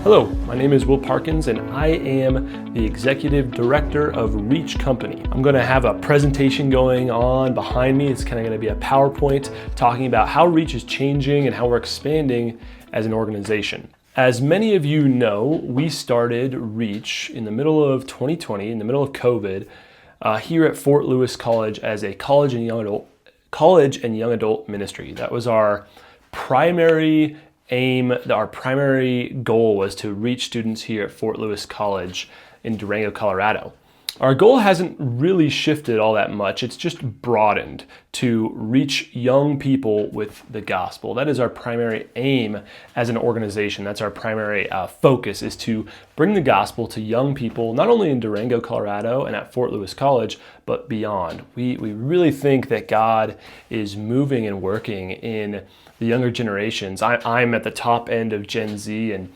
Hello, my name is Will Parkins and I am the Executive Director of Reach Company. I'm going to have a presentation going on behind me. It's kind of going to be a PowerPoint talking about how Reach is changing and how we're expanding as an organization. As many of you know, we started Reach in the middle of 2020, in the middle of COVID, here at Fort Lewis College as a college and young adult ministry. That was our primary aim. Our primary goal was to reach students here at Fort Lewis College in Durango, Colorado. Our goal hasn't really shifted all that much. It's just broadened to reach young people with the gospel. That is our primary aim as an organization. That's our primary focus, is to bring the gospel to young people, not only in Durango, Colorado and at Fort Lewis College, but beyond. We really think that God is moving and working in the younger generations. I'm at the top end of Gen Z, and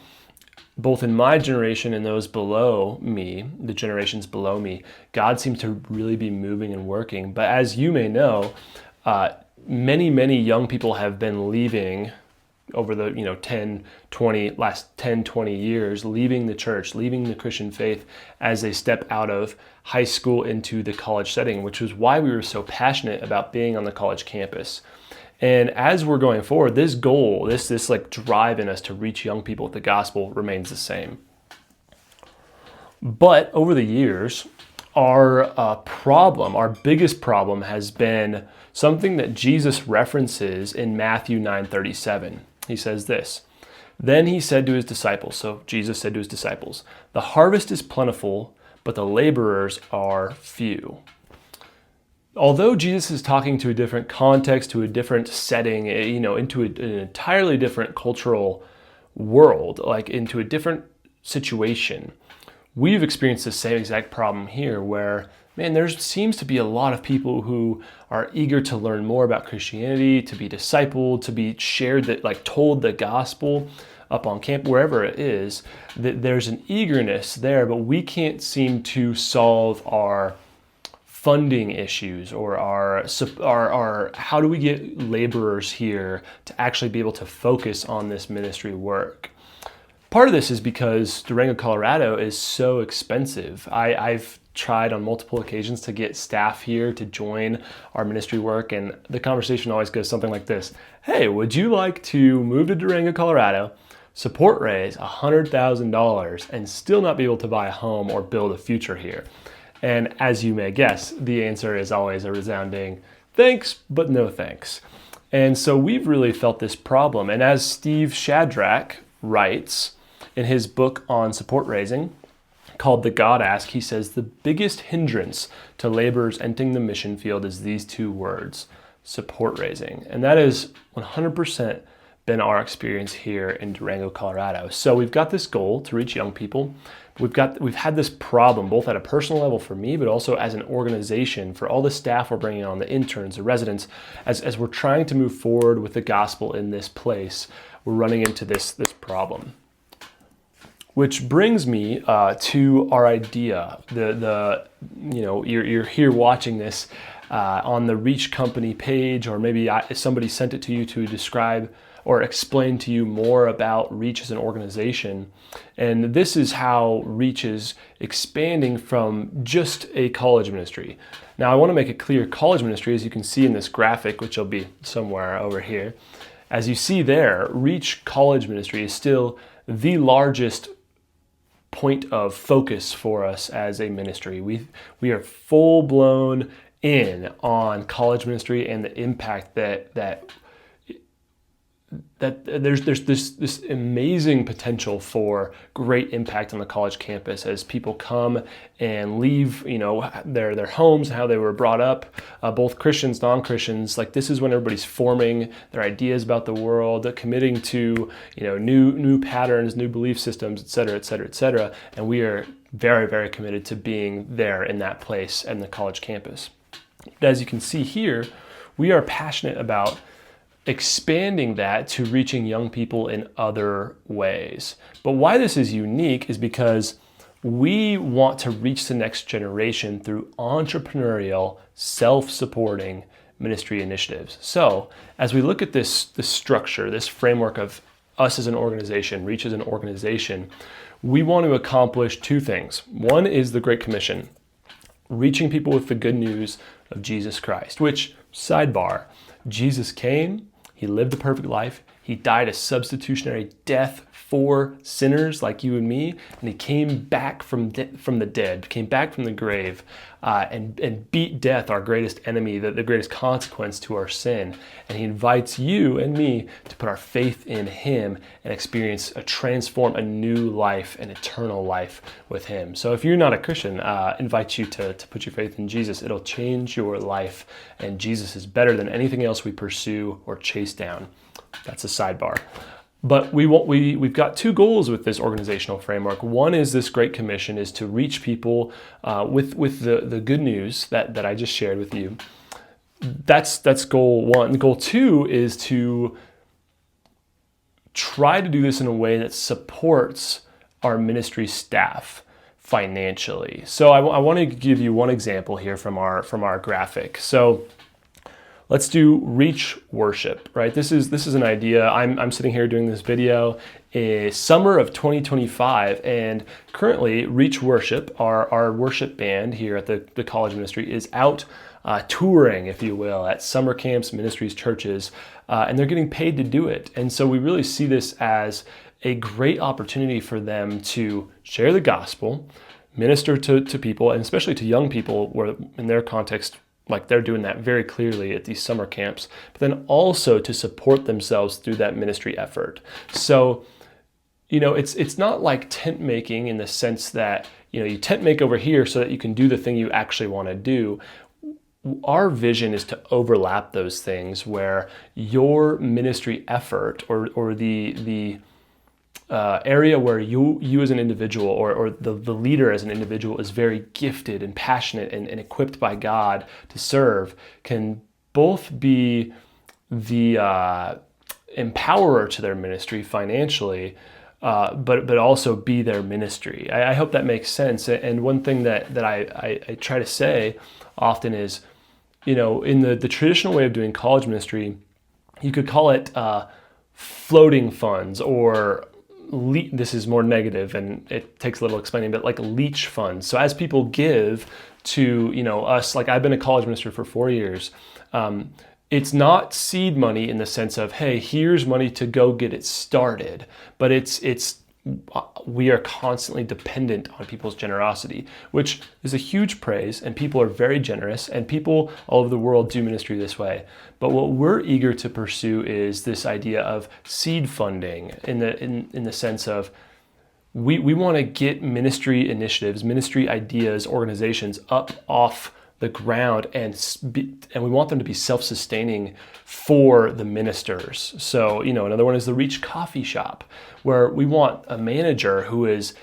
both in my generation and those below me, the generations below me, God seems to really be moving and working. But as you may know, many young people have been leaving over the last 10, 20 years, leaving the church, leaving the Christian faith as they step out of high school into the college setting, which was why we were so passionate about being on the college campus. And as we're going forward, this goal, this drive in us to reach young people with the gospel remains the same. But over the years, our biggest problem has been something that Jesus references in Matthew 9:37. He says this, "Then he said to his disciples," so Jesus said to his disciples, "The harvest is plentiful, but the laborers are few." Although Jesus is talking to a different context, to a different setting, into an entirely different cultural world, like into a different situation, we've experienced the same exact problem here where, there seems to be a lot of people who are eager to learn more about Christianity, to be discipled, to be shared, told the gospel up on camp, wherever it is, that there's an eagerness there, but we can't seem to solve our funding issues or our how do we get laborers here to actually be able to focus on this ministry work. Part of this is because Durango, Colorado is so expensive. I've tried on multiple occasions to get staff here to join our ministry work, and the conversation always goes something like this: "Hey, would you like to move to Durango, Colorado, support raise $100,000 and still not be able to buy a home or build a future here?" And as you may guess, the answer is always a resounding thanks, but no thanks. And so we've really felt this problem. And as Steve Shadrach writes in his book on support raising called The God Ask, he says, "The biggest hindrance to laborers entering the mission field is these two words, support raising." And that is 100% been our experience here in Durango, Colorado. So we've got this goal to reach young people. We've had this problem both at a personal level for me, but also as an organization for all the staff we're bringing on, the interns, the residents, as we're trying to move forward with the gospel in this place, we're running into this problem. Which brings me to our idea. You're here watching this on the Reach Company page, or maybe somebody sent it to you to describe or explain to you more about Reach as an organization. And this is how Reach is expanding from just a college ministry. Now, I want to make it clear, college ministry, as you can see in this graphic, which will be somewhere over here, as you see there, Reach College Ministry is still the largest point of focus for us as a ministry. We are full-blown in on college ministry and the impact that there's this amazing potential for great impact on the college campus as people come and leave, their homes, how they were brought up, both Christians, non-Christians. This is when everybody's forming their ideas about the world, committing to, new patterns, new belief systems, et cetera, et cetera, et cetera. And we are very, very committed to being there in that place and the college campus. But as you can see here, we are passionate about expanding that to reaching young people in other ways. But why this is unique is because we want to reach the next generation through entrepreneurial, self-supporting ministry initiatives. So as we look at this structure, this framework of us as an organization, Reach as an organization, we want to accomplish two things. One is the Great Commission, reaching people with the good news of Jesus Christ, which, sidebar, Jesus came, he lived the perfect life, he died a substitutionary death for sinners like you and me, and he came back from the dead, came back from the grave, and beat death, our greatest enemy, the greatest consequence to our sin. And he invites you and me to put our faith in him and experience transform a new life, an eternal life with him. So if you're not a Christian, I invite you to put your faith in Jesus. It'll change your life, and Jesus is better than anything else we pursue or chase down. That's a sidebar. But we've got two goals with this organizational framework. One is this Great Commission is to reach people with the good news that I just shared with you. That's goal one. Goal two is to try to do this in a way that supports our ministry staff financially. So I want to give you one example here from our graphic. So let's do Reach Worship, right? This is an idea. I'm sitting here doing this video summer of 2025, and currently Reach Worship, our worship band here at the college ministry, is out touring, if you will, at summer camps, ministries, churches, and they're getting paid to do it. And so we really see this as a great opportunity for them to share the gospel, minister to people, and especially to young people, where in their context, like they're doing that very clearly at these summer camps, but then also to support themselves through that ministry effort. So, it's not like tent making in the sense that, you tent make over here so that you can do the thing you actually want to do. Our vision is to overlap those things where your ministry effort or the area where you as an individual or the leader as an individual is very gifted and passionate and equipped by God to serve can both be the empowerer to their ministry financially, but also be their ministry. I hope that makes sense. And one thing that I try to say often is, in the traditional way of doing college ministry, you could call it floating funds, or this is more negative and it takes a little explaining, but like leech funds. So as people give to, us, like I've been a college minister for 4 years, it's not seed money in the sense of, hey, here's money to go get it started, but we are constantly dependent on people's generosity, which is a huge praise, and people are very generous, and people all over the world do ministry this way. But what we're eager to pursue is this idea of seed funding in the sense of we want to get ministry initiatives, ministry ideas, organizations up off the ground, and we want them to be self-sustaining for the ministers. So, another one is the Reach Coffee Shop, where we want a manager who is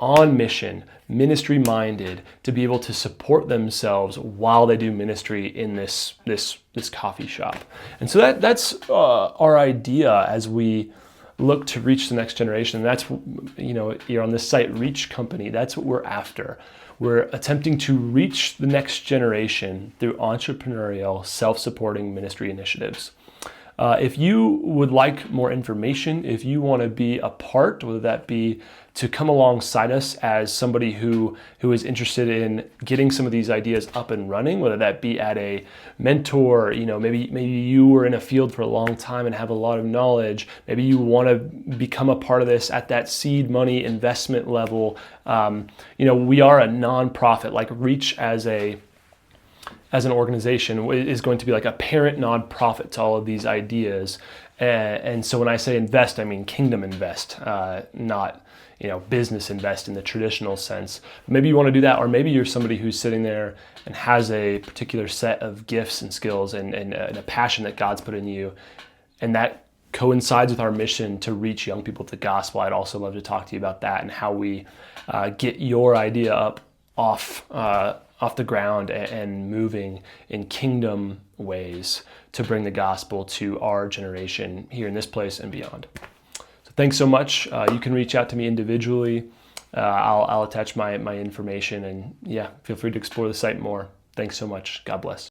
on mission, ministry-minded, to be able to support themselves while they do ministry in this coffee shop. And so that's our idea as we look to reach the next generation. And that's, you're on this site, Reach Company, that's what we're after. We're attempting to reach the next generation through entrepreneurial, self-supporting ministry initiatives. If you would like more information, if you want to be a part, whether that be to come alongside us as somebody who is interested in getting some of these ideas up and running, whether that be at a mentor, maybe you were in a field for a long time and have a lot of knowledge, maybe you want to become a part of this at that seed money investment level. We are a nonprofit, like Reach as an organization is going to be like a parent nonprofit to all of these ideas. And so when I say invest, I mean kingdom invest, not business invest in the traditional sense. Maybe you want to do that, or maybe you're somebody who's sitting there and has a particular set of gifts and skills and a passion that God's put in you, and that coincides with our mission to reach young people with the gospel. I'd also love to talk to you about that and how we get your idea up off the ground and moving in kingdom ways to bring the gospel to our generation here in this place and beyond. So thanks so much. You can reach out to me individually. I'll attach my information, and feel free to explore the site more. Thanks so much. God bless.